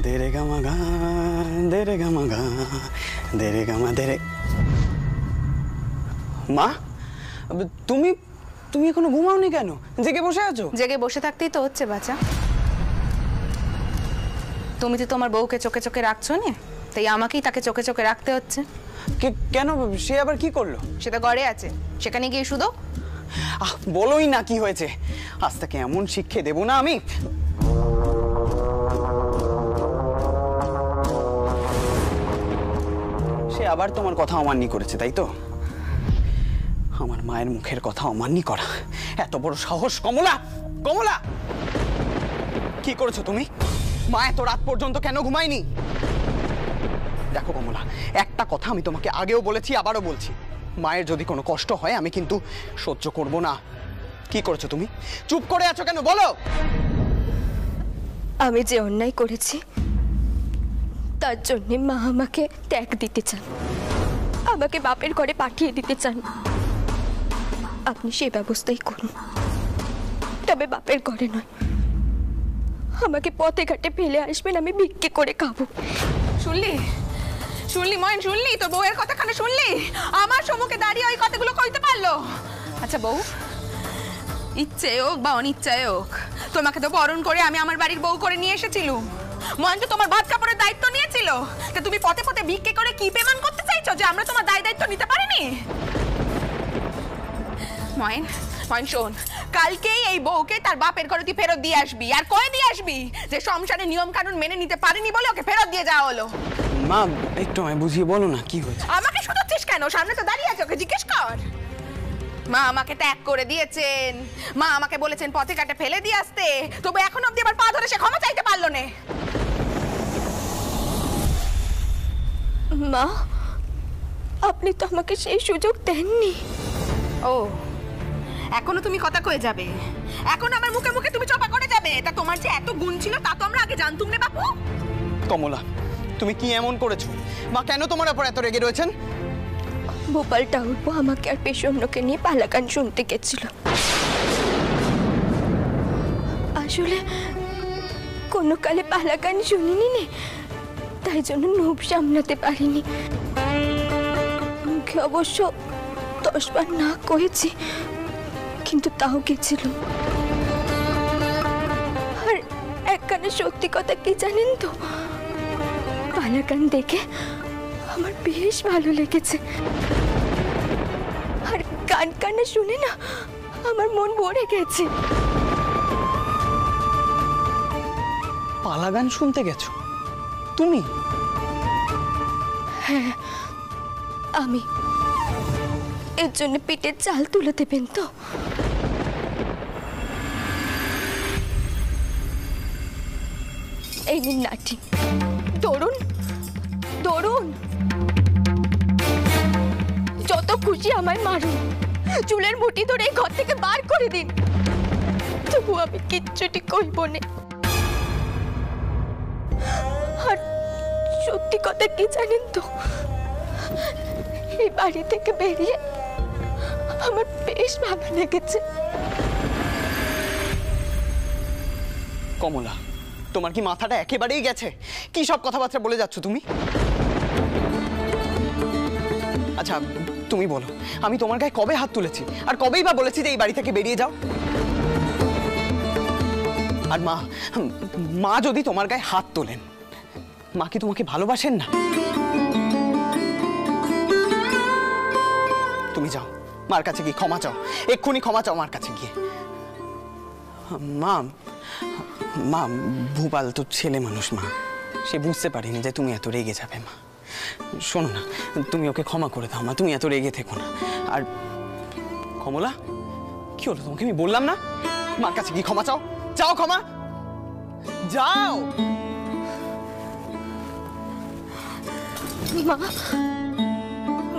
Dere gamma গা Dere gamma গা Dere gamma Dere. মা, তুমি তুমি এখনো ঘুমাওনি কেন? জেগে বসে আছো? জেগে বসে থাকতেই তো হচ্ছে বাচ্চা। তুমি তো তোমার বউকে চোখে চোখে রাখছো না, তাই আমাকেই তাকে চোখে চোখে রাখতে হচ্ছে। কেন? সে আবার কি করলো? সে তো ঘরে আছে, সেখানে গিয়ে শুধু। বলোই না কি হয়েছে। আজ তাকে এমন শিক্ষা দেবো না আমি। সে আবার তোমার কথা অমান্য করেছে, তাই তো? আমার মায়ের মুখের কথা অমান্য করা এত বড় সাহস! কমলা, কমলা, কি করেছো তুমি? মা এত রাত পর্যন্ত কেন ঘুমায়নি? দেখো কমলা, একটা কথা আমি তোমাকে আগেও বলেছি, আবারও বলছি, মায়ের যদি কোনো কষ্ট হয় আমি কিন্তু সহ্য করব না। কি করেছো তুমি? চুপ করে আছো কেন? বলো। আমি যে অন্যায় করেছি তার জন্য মা আমাকে ত্যাগ দিতে চান, আমাকে বাপের ঘরে পাঠিয়ে দিতে চান। আপনি সেই ব্যবস্থাই করুন, তবে বাপের ঘরে নয়, আমাকে পথে ঘাটে ফেলে আসবেন, আমি ভিক্ষে করে খাবো। শুনলি? শুনলি ময়ন? শুনলি তোর বউয়ের কথাখানে? শুনলি? আমার সম্মুখে দাঁড়িয়ে ওই কথাগুলো কইতে পারলো? আচ্ছা বউ, ইচ্ছে হোক বা অনিচ্ছায় হোক, তোমাকে তো বরণ করে আমি আমার বাড়ির বউ করে নিয়ে এসেছিলুম। ময়ন তো তোমার ভাত কাপড়ের দায়িত্ব নিয়েছিল, তা তুমি পথে পথে ভিক্ষে করে কি পেমান করতে চাইছো যে আমরা তোমার দায়িত্ব নিতে পারিনি? ময়ন, ময়ন শোন, কালকেই এই বউকে তার বাপের ঘরে তুই ফেরত দিয়ে আসবি। আর কয়ে দিয়ে আসবি যে সংসারের নিয়ম কানুন মেনে নিতে পারিনি বলে ওকে ফেরত দিয়ে যাওয়া হলো। মা, একটু আমায় বুঝিয়ে বলো না কি হয়েছে। আমাকে শুধাচ্ছিস কেন? সামনে তো দাঁড়িয়ে আছে, ওকে জিজ্ঞেস কর। মা আমাকে ত্যাগ করে দিয়েছেন, মা আমাকে বলেছেন পথে ঘাটে ফেলে দিয়ে আসতে, তবে এখন অব্দি আমার পা ধরে সে ক্ষমা চাইতে পারলো না। মা, আপনি তো আমাকে সেই সুযোগ দেননি। ও, এখনো তুমি কথা কয়ে যাবে? এখন আমার মুখে মুখে তুমি চপা করে যাবে? তা তোমার যে এত গুণ ছিল তা তো আমরা আগে জানতুম না বাপু। কমলা, তুমি কি এমন করেছো? মা কেন তোমার উপর এত রেগে রয়েছেন? ভোপাল টাউরবো আমাকে আর পেশন্যকে নিয়ে পালা গান শুনতে গেছিল। আসলে কোনো কালে পালা গান শুনিনি নে, তাই জন্য নোভ সামলাতে পারিনি। মুখে অবশ্য 10 বার না কয়েছি, কিন্তু তাও গেছিল। আর একখানে সত্যি কথা কি জানেন তো, পালা গান দেখে আমার বেশ ভালো লেগেছে। আর গান কান্না শুনে না আমার মন ভরে গেছে। পালা গান শুনতে গেছো তুমি? হ্যাঁ, আমি। এর জন্য পেটের চাল তুলে দেবেন তো? এই নিন লাঠি, ধরুন ধরুন, যত খুশি আমায় মারুন, চুলের মুঠি ধরে এই ঘর থেকে বার করে দিন, তবু আমি কিচ্ছুটি কইব না। আর সত্যি কথা কি জানেন তো, এই বাড়ি থেকে বেরিয়ে আমার বেশ ভালো লেগেছে। কমলা, তোমার কি মাথাটা একেবারেই গেছে? কি সব কথাবার্তা বলে যাচ্ছ তুমি? আচ্ছা তুমি বলো, আমি তোমার গায়ে কবে হাত তুলেছি? আর কবেই বা বলেছি যে এই বাড়ি থেকে বেরিয়ে যাও? আর মা যদি তোমার গায়ে হাত তোলেন, মা কি তোমাকে ভালোবাসেন না? তুমি যাও মার কাছে গিয়ে ক্ষমা চাও, এক্ষুনি ক্ষমা চাও মার কাছে গিয়ে। মা, মা ভূপাল তো ছেলে মানুষ মা, সে বুঝতে পারিনি যে তুমি এত রেগে যাবে। মা শোনো না, তুমি ওকে ক্ষমা করে দাও মা, তুমি এত রেগে থেকো না। আর কমলা, কি হলো তোমাকে? আমি বললাম না মার কাছে গিয়ে ক্ষমা চাও, চাও ক্ষমা, যাও। মা,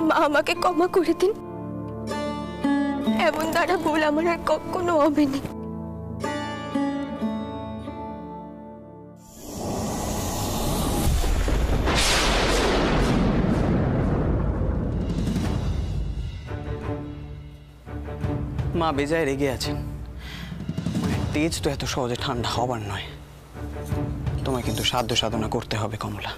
মা আমাকে ক্ষমা করে দিন, এমন দ্বারা ভুল আমার আর কখনো হবে না। মা বেজায় রেগে আছেন, তেজ তো এত সহজে ঠান্ডা হবার নয়। তোমায় কিন্তু সাধ্য সাধনা করতে হবে কমলা।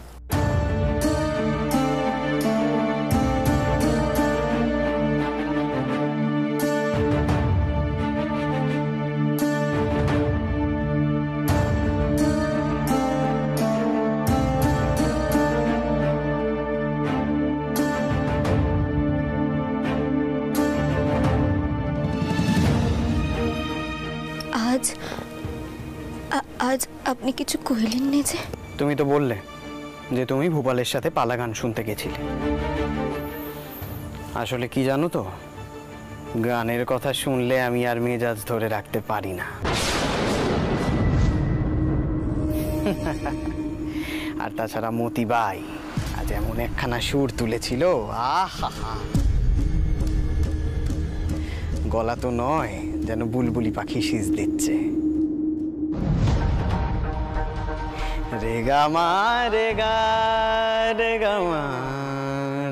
আজ আপনি কিছু কইলেন না যে? তুমি তো বললে যে তুমি ভূপালের সাথে পালা গান শুনতে গেছিলে। আসলে কি জানো তো, গানের কথা শুনলে আমি আর মেজাজ ধরে রাখতে পারি না। আর তাছাড়া মতিবাই আজ এমন একখানা সুর তুলেছিল, আহা, গলা তো নয়, যেন বুলবুলি পাখি সিজ দিচ্ছে। রেগা মা রেগা রেগা মা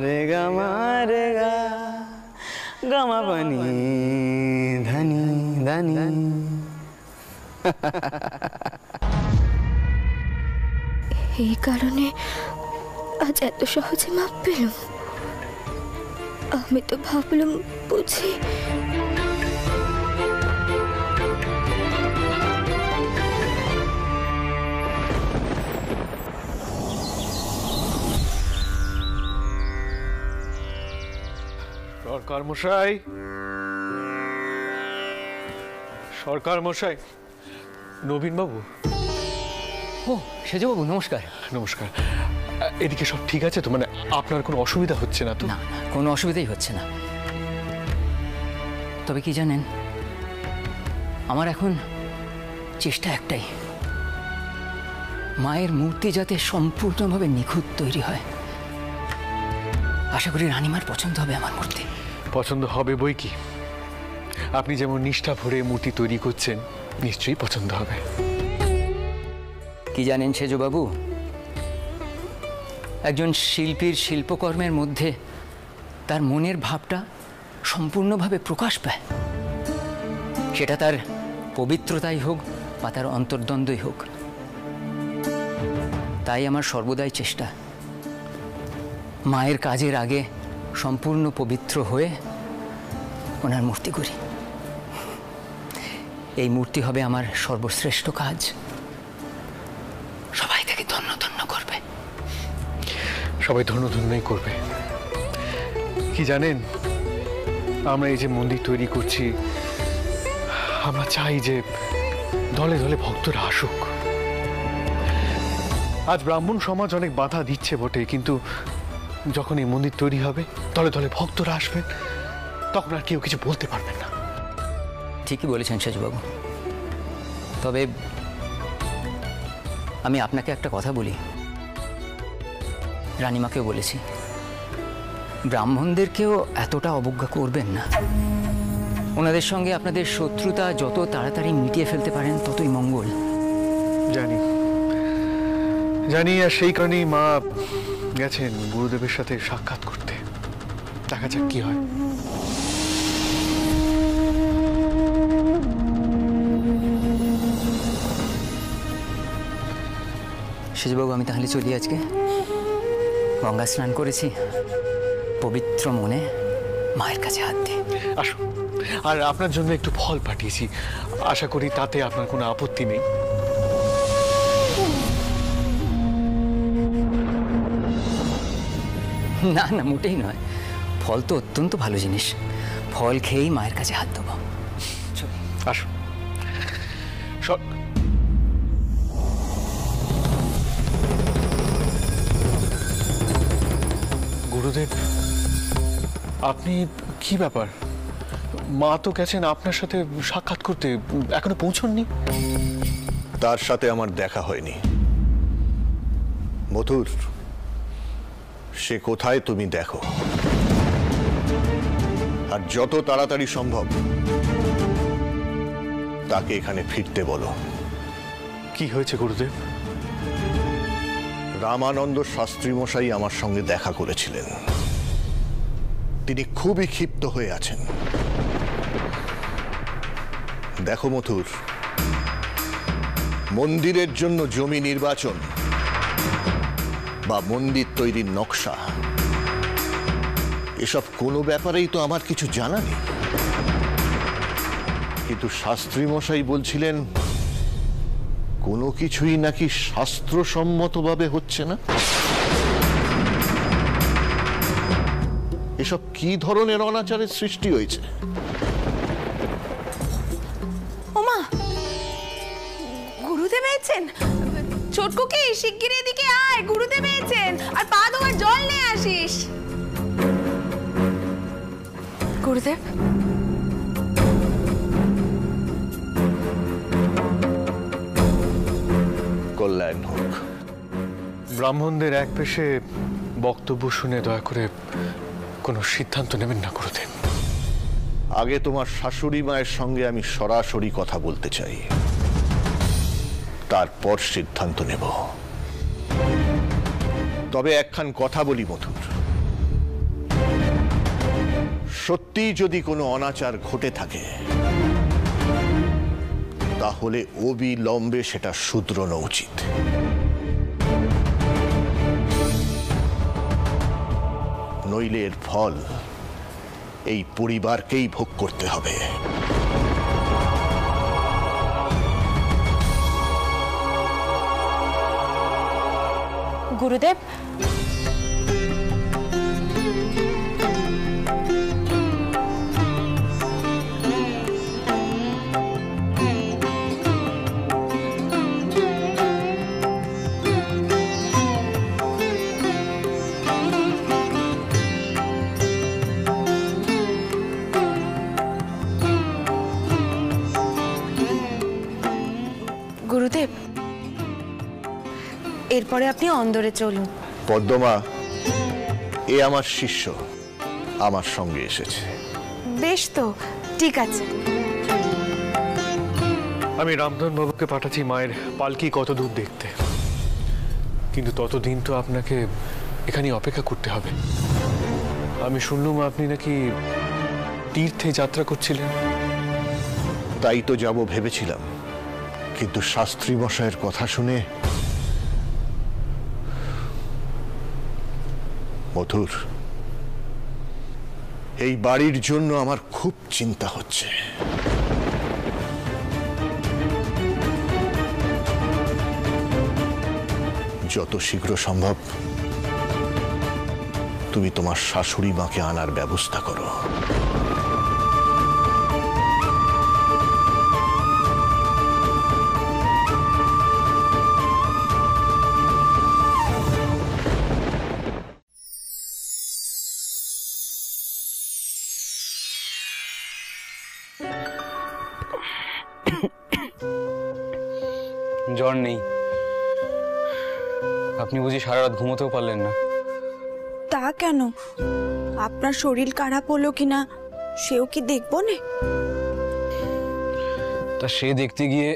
রেগা মা রেগা গামা পানি ধানি ধানি। এই কারণে আজ এত সহজে মাপ পেলাম। আমি তো ভাবলাম বুঝি সরকার মশাই, সরকার মশাই, নবীন বাবু। ও সেজবাবু, নমস্কার। নমস্কার। এদিকে সব ঠিক আছে তো? মানে আপনার কোনো অসুবিধা হচ্ছে না তো? না, কোনো অসুবিধাই হচ্ছে না। তবে কি জানেন, আমার এখন চেষ্টা একটাই, মায়ের মূর্তি যাতে সম্পূর্ণভাবে নিখুঁত তৈরি হয়। আশা করি রানীমার পছন্দ হবে আমার মূর্তি। পছন্দ হবে বই কি, আপনি যেমন নিষ্ঠা ভরে মূর্তি তৈরি করছেন, নিশ্চয়ই পছন্দ হবে। কি জানেন সেজবাবু, একজন শিল্পীর শিল্পকর্মের মধ্যে তার মনের ভাবটা সম্পূর্ণভাবে প্রকাশ পায়, সেটা তার পবিত্রতাই হোক বা তার অন্তর্দ্বন্দ্বই হোক। তাই আমার সর্বদাই চেষ্টা, মায়ের কাজের আগে সম্পূর্ণ পবিত্র হয়ে ওনার মূর্তি করি। এই মূর্তি হবে আমার সর্বশ্রেষ্ঠ কাজ, সবাই তাকে ধন্য ধন্য করবে। সবাই ধন্য ধন্যই করবে। কি জানেন, আমরা এই যে মন্দির তৈরি করছি, আমরা চাই যে দলে দলে ভক্তরা আসুক। আজ ব্রাহ্মণ সমাজ অনেক বাধা দিচ্ছে বটে, কিন্তু যখন এই মন্দির তৈরি হবে, দলে দলে ভক্তরা আসবেন, তখন আর কেউ কিছু বলতে পারবেন না। ঠিকই বলেছেন সেজবাবু। তবে আমি আপনাকে একটা কথা বলি, রানীমাকেও বলেছি, ব্রাহ্মণদেরকেও এতটা অবজ্ঞা করবেন না। ওনাদের সঙ্গে আপনাদের শত্রুতা যত তাড়াতাড়ি মিটিয়ে ফেলতে পারেন ততই মঙ্গল। জানি জানি, আর সেই কারণেই মা গেছেন গুরুদেবের সাথে সাক্ষাৎ করতে। দেখা যাক কি হয়। সেজবাবু, আমি তাহলে চলি আজকে। গঙ্গা স্নান করেছি, পবিত্র মনে মায়ের কাছে হাত দিয়ে আসুন। আর আপনার জন্য একটু ফল পাঠিয়েছি, আশা করি তাতে আপনার কোনো আপত্তি নেই। না না, মোটেই নয়। ফল তো অত্যন্ত ভালো জিনিস, ফল খেয়েই মায়ের কাছে হাত দেবো। আসুন। গুরুদেব, আপনি কি ব্যাপার? মা তো গেছেন আপনার সাথে সাক্ষাৎ করতে, এখনো পৌঁছননি? তার সাথে আমার দেখা হয়নি। মথুর, সে কোথায় তুমি দেখো, আর যত তাড়াতাড়ি সম্ভব তাকে এখানে ফিরতে বলো। কি হয়েছে গুরুদেব? রামানন্দ শাস্ত্রী মশাই আমার সঙ্গে দেখা করেছিলেন, তিনি খুবই ক্ষিপ্ত হয়ে আছেন। দেখো মথুর, মন্দিরের জন্য জমি নির্বাচন বা মন্দির তৈরির নকশা, এসব কোনো ব্যাপারেই তো আমার কিছু জানা নেই। কিন্তু শাস্ত্রী মশাই বলছিলেন কোনো কিছুই নাকি শাস্ত্রসম্মতভাবে হচ্ছে না। এসব কি ধরনের অনাচারের সৃষ্টি হয়েছে? ওমা, গুরুদেব এসেছেন। ছোটকুকি, শিগগিরই এদিকে আয়, গুরুদেব এসেছেন। আর পা ধোয়ার জল নিয়ে আসিস। গুরুদেব, কল্যাণ হোক। ব্রাহ্মণদের এক পেশে বক্তব্য শুনে দয়া করে কোনো সিদ্ধান্ত নেবেন না গুরুদেব। আগে তোমার শাশুড়ি মায়ের সঙ্গে আমি সরাসরি কথা বলতে চাই, তারপর সিদ্ধান্ত নেব। তবে একখান কথা বলি মধুর, সত্যি যদি কোনো অনাচার ঘটে থাকে তাহলে অবিলম্বে সেটা শুধরানো উচিত। নইলে এর ফল এই পরিবারকেই ভোগ করতে হবে। গুরুদেব, গুরুদেব, এরপরে আপনি অন্দরে চলুন। পদ্মমা, এ আমার শিষ্য, আমার সঙ্গে এসেছে। বেশ, তো ঠিক আছে। আমি রামধন বাবুকে পাঠাচ্ছি মায়ের পালকি কত দূর দেখতে, কিন্তু ততদিন তো আপনাকে এখানে অপেক্ষা করতে হবে। আমি শুনলাম আপনি নাকি তীর্থে যাত্রা করছিলেন। তাই তো যাব ভেবেছিলাম, কিন্তু শাস্ত্রী মশাইয়ের কথা শুনে মধুর, এই বাড়ির জন্য আমার খুব চিন্তা হচ্ছে। যত শীঘ্র সম্ভব তুমি তোমার শাশুড়ি মাকে আনার ব্যবস্থা করো। জ্বর নেই? আপনি বুঝি সারা রাত ঘুমোতেও পারলেন না? তা কেন? আপনার শরীর খারাপ হলো কিনা সেও কি দেখবো না? তা সে দেখতে গিয়ে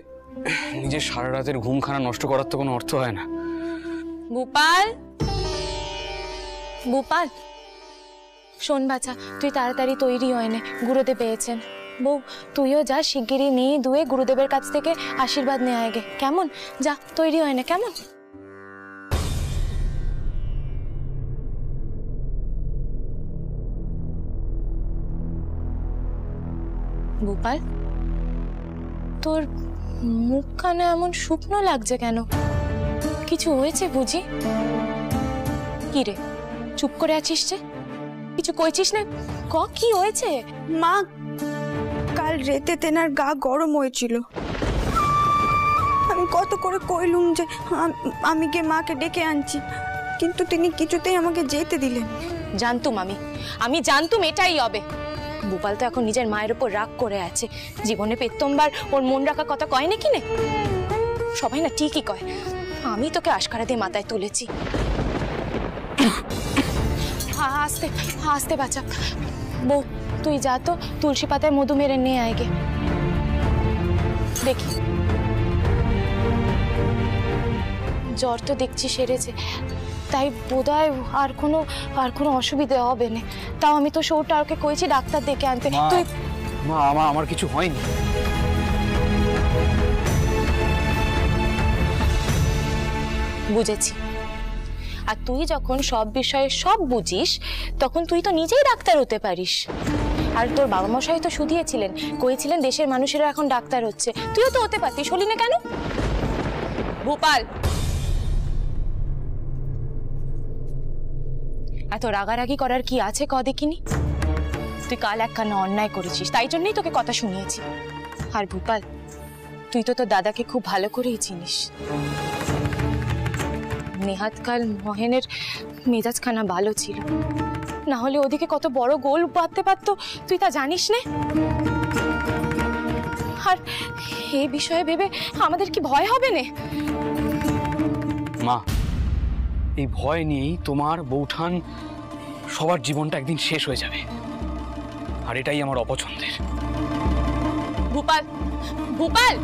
নিজের সারা রাতের ঘুমখানা নষ্ট করার তো কোনো অর্থ হয় না। গোপাল, গোপাল, শোন বাছা, তুই তাড়াতাড়ি তৈরি হয় নে, গুরুদেব পেয়েছেন। বউ, তুইও যা, শিগগিরই নিয়ে ধুয়ে গুরুদেবের কাছ থেকে আশীর্বাদ নেওয়া আগে, কেমন? যা, তৈরি হয় না, কেমন? গোপাল, তোর মুখখানা এমন শুকনো লাগছে কেন? কিছু হয়েছে বুঝি? কি রে, চুপ করে আছিস যে? কিছু কইছিস না? কি হয়েছে? মা, কাল রাতে তেনার গা গরম হয়েছিল। আমি কত করে কইলুম যে আমি গিয়ে মাকে ডেকে আনছি, কিন্তু তিনি কিছুতেই আমাকে যেতে দিলেন। জানতুম আমি জানতুম এটাই হবে। গোপাল তো এখন নিজের মায়ের উপর রাগ করে আছে। জীবনে প্রথমবার ওর মন রাখা কথা কয় নাকি নে? সবাই না ঠিকই কয়। আমি তোকে আশকারা দিয়ে মাথায় তুলেছি। আস্তে আস্তে বাঁচা। বউ, তুই যা তো তুলসী পাতায় মধু মেরে নিয়ে আয় গে। দেখি, জ্বর তো দেখছি সেরেছে, তাই বোধহয় আর কোনো অসুবিধা হবে না। তাও আমি তো সৌটা ওকে কইছি ডাক্তার ডেকে আনতে। তুই মা, আমার কিছু হয়নি। বুঝেছি। আর তুই যখন সব বিষয়ে সব বুঝিস তখন তুই তো নিজেই ডাক্তার হতে পারিস। আর তোর বাবা মশাই তো শুধিয়েছিলেন, কয়েছিলেন দেশের মানুষেরা এখন ডাক্তার হচ্ছে, তুইও তো হতে পারতিস, হলি না কেন? ভূপাল, এত রাগারাগি করার কি আছে ক দেখিনি? তুই কাল একখানা অন্যায় করেছিস, তাই জন্যই তোকে কথা শুনিয়েছি। আর ভূপাল, তুই তো তোর দাদাকে খুব ভালো করেই চিনিস। নেহাত কাল মহেনের মেজাজখানা ভালো ছিল, না হলে ওদিকে কত বড় গোল বাঁধতে পারতো তুই তা জানিস না? আর এই বিষয়ে ভেবে আমাদের কি ভয় হবে না? মা, এই ভয় নিয়েই তোমার বৌঠান সবার জীবনটা একদিন শেষ হয়ে যাবে, আর এটাই আমার অপছন্দের। ভূপাল, ভূপাল,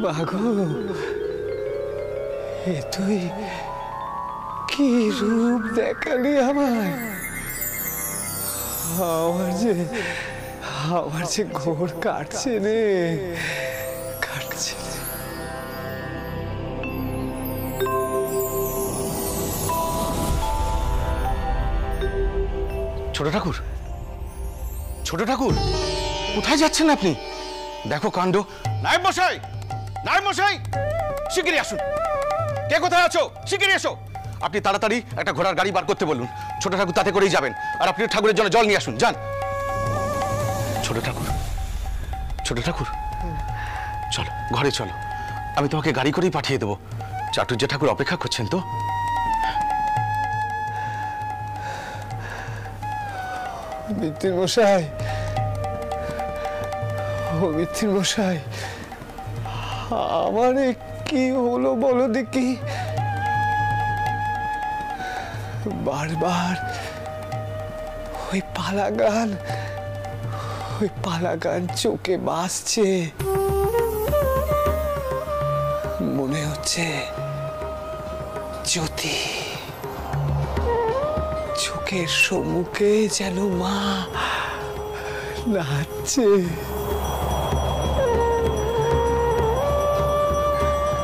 বাঘু, এ তুই কি রূপ দেখালি আমায়! আমার যে ঘোর কাটছে রে, কাটছে। ছোট ঠাকুর, ছোট ঠাকুর, কোথায় যাচ্ছেন আপনি? দেখো কাণ্ড। নায়েব মশাই, নায়েব মশাই, শিগগিরই আসুন। কে কোথায় আছো? শিগগিরই এসো। আপনি তাড়াতাড়ি একটা ঘোড়ার গাড়ি বার করতে বলুন। ছোট ঠাকুর তাতে করেই যাবেন, আর আপনি ঠাকুরের জন্য জল নিয়ে আসুন। যান। ছোট ঠাকুর, ছোট ঠাকুর, চলো ঘরে চলো, আমি তোমাকে গাড়ি করেই পাঠিয়ে দেবো। চাটুর্য ঠাকুর অপেক্ষা করছেন তো। মিত্তির মশাই, ও মিত্তির মশাই, আমার কি হলো বলো দেখি? বারবার ওই পালাগান চোখে বাসছে। মনে হচ্ছে জ্যোতি চোখের সম্মুখে যেন মা নাচছে।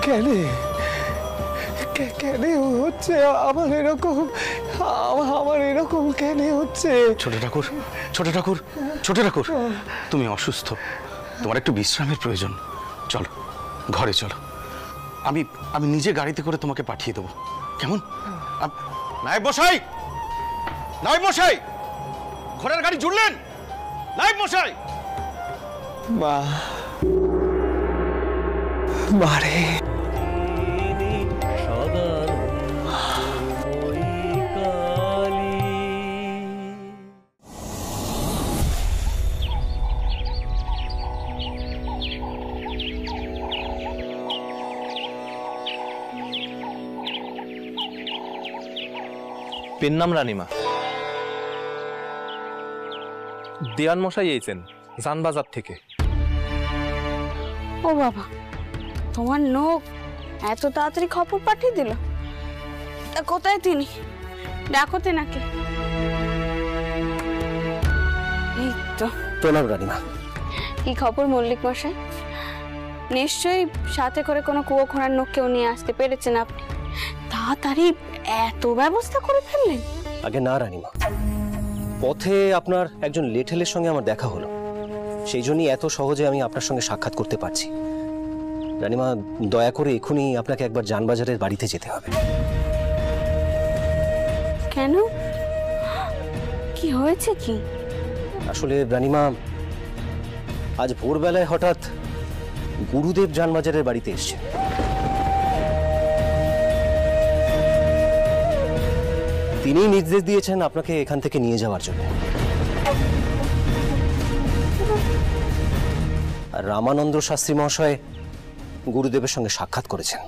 কেন হচ্ছে আমার এরকম? আমার এরকম কেন হচ্ছে? ছোট ঠাকুর, ছোট ঠাকুর, ছোট ঠাকুর, তুমি অসুস্থ, তোমার একটু বিশ্রামের প্রয়োজন। চলো ঘরে চলো, আমি নিজে গাড়িতে করে তোমাকে পাঠিয়ে দেবো, কেমন? নায়েব মশাই, নায়েব মশাই, ঘোড়ার গাড়ি জুড়লেন? নায়েব মশাই। মারে পেন নাম রানীমা। দেওয়ান মশাই এইছেন জানবাজার থেকে। ও বাবা, তোমার নোক এত তাড়াতাড়ি খবর পাঠিয়ে দিল? তা কোথায় তিনি? ডাকো তেনাকে। এই তো। প্রণাম রানীমা। কি খবর মল্লিক মশাই? নিশ্চয়ই সাথে করে কোনো কুয়ো খোঁড়ার নোক কেউ নিয়ে আসতে পেরেছেন আপনি। তাড়াতাড়ি এত ব্যবস্থা করে ফেললেন? আগে না রানীমা, পথে আপনার একজন লেঠেলের সঙ্গে আমার দেখা হলো, সেই জন্যই এত সহজে আমি আপনার সঙ্গে সাক্ষাৎ করতে পারছি। রানীমা, দয়া করে এখনই আপনাকে একবার জানবাজারের বাড়িতে যেতে হবে। কেন? কি হয়েছে কি? আসলে রানীমা, আজ ভোরবেলায় হঠাৎ গুরুদেব জানবাজারের বাড়িতে এসছে। তিনি নির্দেশ দিয়েছেন আপনাকে এখান থেকে নিয়ে যাওয়ার জন্য। আর রামানন্দ শাস্ত্রী মহাশয় গুরুদেবের সঙ্গে সাক্ষাৎ করেছেন।